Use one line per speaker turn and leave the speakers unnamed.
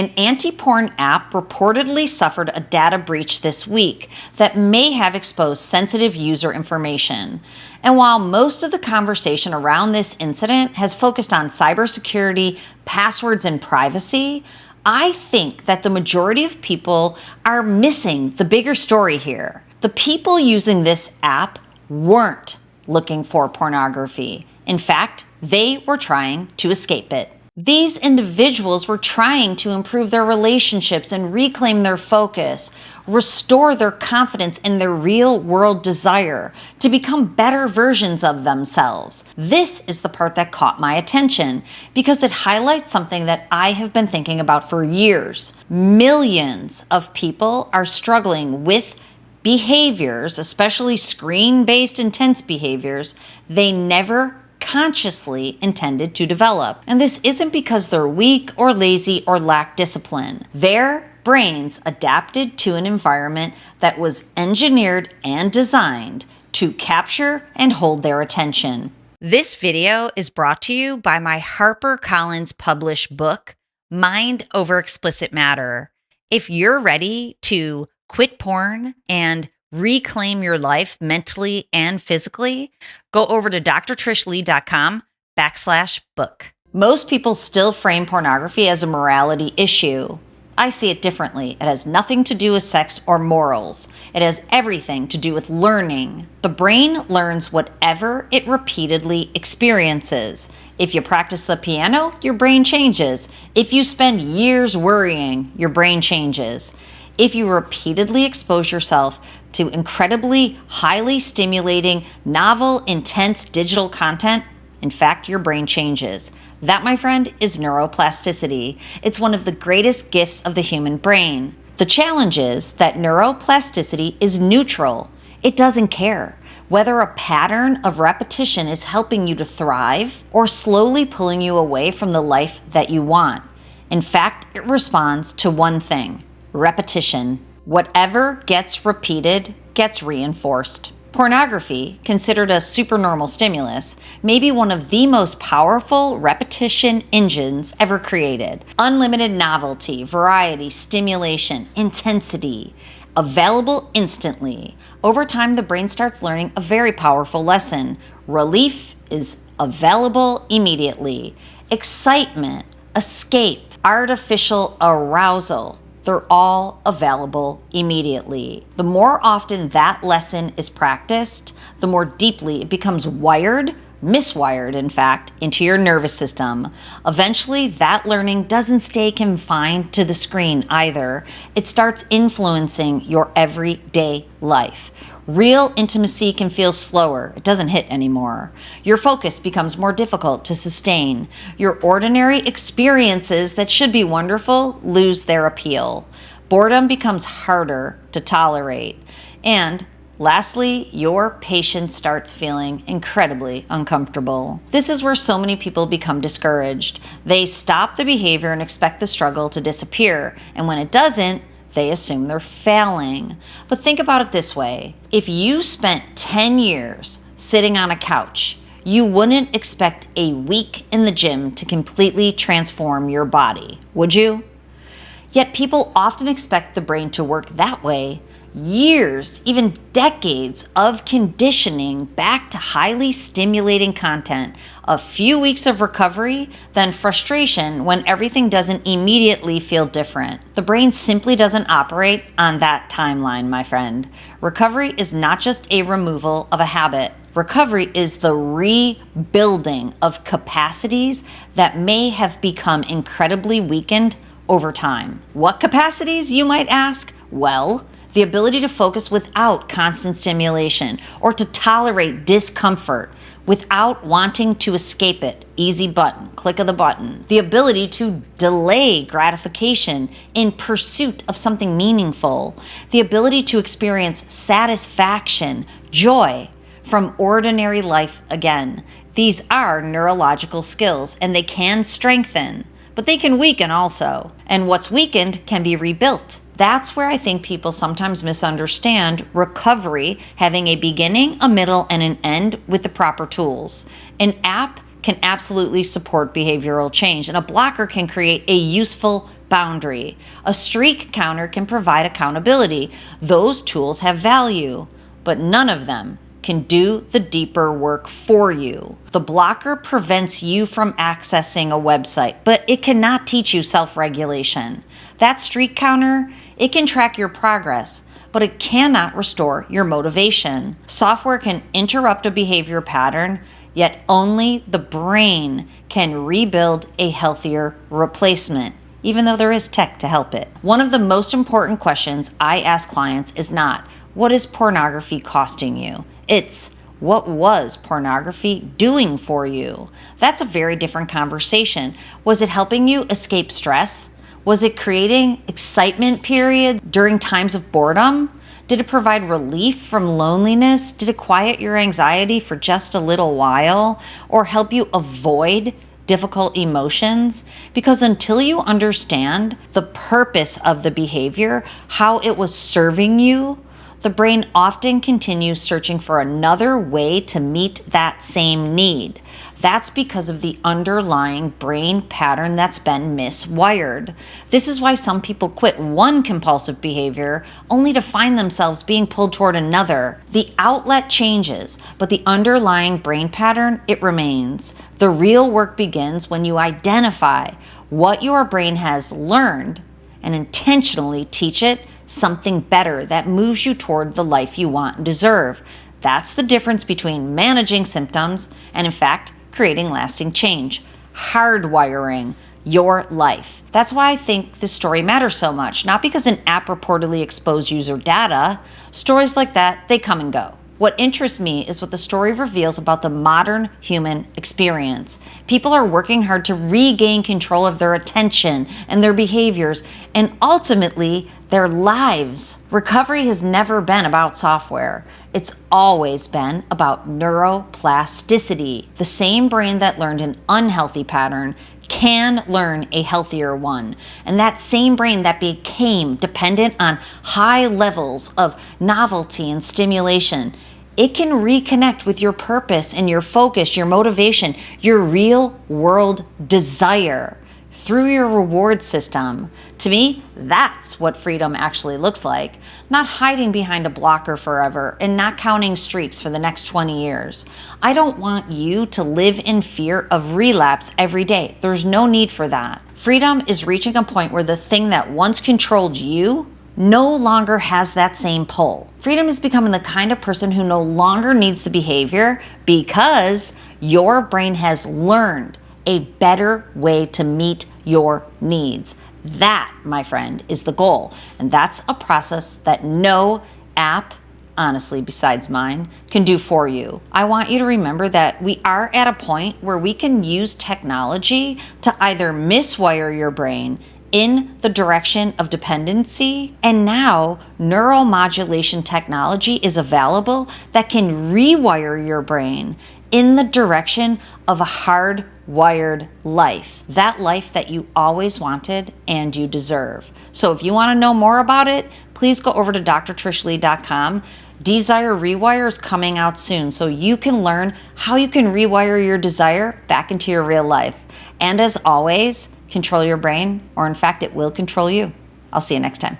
An anti-porn app reportedly suffered a data breach this week that may have exposed sensitive user information. And while most of the conversation around this incident has focused on cybersecurity, passwords, and privacy, I think that the majority of people are missing the bigger story here. The people using this app weren't looking for pornography. In fact, they were trying to escape it. These individuals were trying to improve their relationships and reclaim their focus, restore their confidence in their real-world desire to become better versions of themselves. This is the part that caught my attention because it highlights something that I have been thinking about for years. Millions of people are struggling with behaviors, especially screen-based intense behaviors, they never consciously intended to develop. And this isn't because they're weak or lazy or lack discipline. Their brains adapted to an environment that was engineered and designed to capture and hold their attention. This video is brought to you by my HarperCollins published book, Mind Over Explicit Matter. If you're ready to quit porn and reclaim your life mentally and physically, go over to drtrishleigh.com/book. Most people still frame pornography as a morality issue. I see it differently. It has nothing to do with sex or morals. It has everything to do with learning. The brain learns whatever it repeatedly experiences. If you practice the piano, your brain changes. If you spend years worrying, your brain changes. If you repeatedly expose yourself to incredibly highly stimulating, novel, intense digital content, in fact, your brain changes. That, my friend, is neuroplasticity. It's one of the greatest gifts of the human brain. The challenge is that neuroplasticity is neutral. It doesn't care whether a pattern of repetition is helping you to thrive or slowly pulling you away from the life that you want. In fact, it responds to one thing: repetition. Whatever gets repeated gets reinforced. Pornography, considered a supernormal stimulus, may be one of the most powerful repetition engines ever created. Unlimited novelty, variety, stimulation, intensity, available instantly. Over time, the brain starts learning a very powerful lesson. Relief is available immediately. Excitement, escape, artificial arousal, they're all available immediately. The more often that lesson is practiced, the more deeply it becomes miswired, in fact, into your nervous system. Eventually, that learning doesn't stay confined to the screen either. It starts influencing your everyday life. Real intimacy can feel slower. It doesn't hit anymore. Your focus becomes more difficult to sustain. Your ordinary experiences that should be wonderful lose their appeal. Boredom becomes harder to tolerate. And lastly, your patience starts feeling incredibly uncomfortable. This is where so many people become discouraged. They stop the behavior and expect the struggle to disappear. And when it doesn't, they assume they're failing. But think about it this way. If you spent 10 years sitting on a couch, you wouldn't expect a week in the gym to completely transform your body, would you? Yet people often expect the brain to work that way. Years, even decades of conditioning back to highly stimulating content, a few weeks of recovery, then frustration when everything doesn't immediately feel different. The brain simply doesn't operate on that timeline, my friend. Recovery is not just a removal of a habit. Recovery is the rebuilding of capacities that may have become incredibly weakened over time. What capacities, you might ask? Well, the ability to focus without constant stimulation or to tolerate discomfort without wanting to escape it. Easy button, click of the button. The ability to delay gratification in pursuit of something meaningful. The ability to experience satisfaction, joy from ordinary life again. These are neurological skills and they can strengthen, but they can weaken also. And what's weakened can be rebuilt. That's where I think people sometimes misunderstand recovery having a beginning, a middle, and an end with the proper tools. An app can absolutely support behavioral change, and a blocker can create a useful boundary. A streak counter can provide accountability. Those tools have value, but none of them can do the deeper work for you. The blocker prevents you from accessing a website, but it cannot teach you self-regulation. That streak counter, it can track your progress, but it cannot restore your motivation. Software can interrupt a behavior pattern, yet only the brain can rebuild a healthier replacement, even though there is tech to help it. One of the most important questions I ask clients is not, what is pornography costing you? It's, what was pornography doing for you? That's a very different conversation. Was it helping you escape stress? Was it creating excitement periods during times of boredom? Did it provide relief from loneliness? Did it quiet your anxiety for just a little while? Or help you avoid difficult emotions? Because until you understand the purpose of the behavior, how it was serving you, the brain often continues searching for another way to meet that same need. That's because of the underlying brain pattern that's been miswired. This is why some people quit one compulsive behavior only to find themselves being pulled toward another. The outlet changes, but the underlying brain pattern, it remains. The real work begins when you identify what your brain has learned and intentionally teach it something better that moves you toward the life you want and deserve. That's the difference between managing symptoms and, in fact, creating lasting change. Hardwiring your life. That's why I think this story matters so much. Not because an app reportedly exposed user data. Stories like that, they come and go. What interests me is what the story reveals about the modern human experience. People are working hard to regain control of their attention and their behaviors, and ultimately, their lives. Recovery has never been about software. It's always been about neuroplasticity. The same brain that learned an unhealthy pattern can learn a healthier one. And that same brain that became dependent on high levels of novelty and stimulation, it can reconnect with your purpose and your focus, your motivation, your real world desire through your reward system. To me, that's what freedom actually looks like. Not hiding behind a blocker forever and not counting streaks for the next 20 years. I don't want you to live in fear of relapse every day. There's no need for that. Freedom is reaching a point where the thing that once controlled you no longer has that same pull. Freedom is becoming the kind of person who no longer needs the behavior because your brain has learned a better way to meet your needs. That, my friend, is the goal. And that's a process that no app, honestly, besides mine, can do for you. I want you to remember that we are at a point where we can use technology to either miswire your brain in the direction of dependency, and now neuromodulation technology is available that can rewire your brain in the direction of a hardwired life, that life that you always wanted and you deserve. So if you want to know more about it, please go over to drtrishleigh.com. Desire Rewire is coming out soon, so you can learn how you can rewire your desire back into your real life. And as always, control your brain, or in fact, it will control you. I'll see you next time.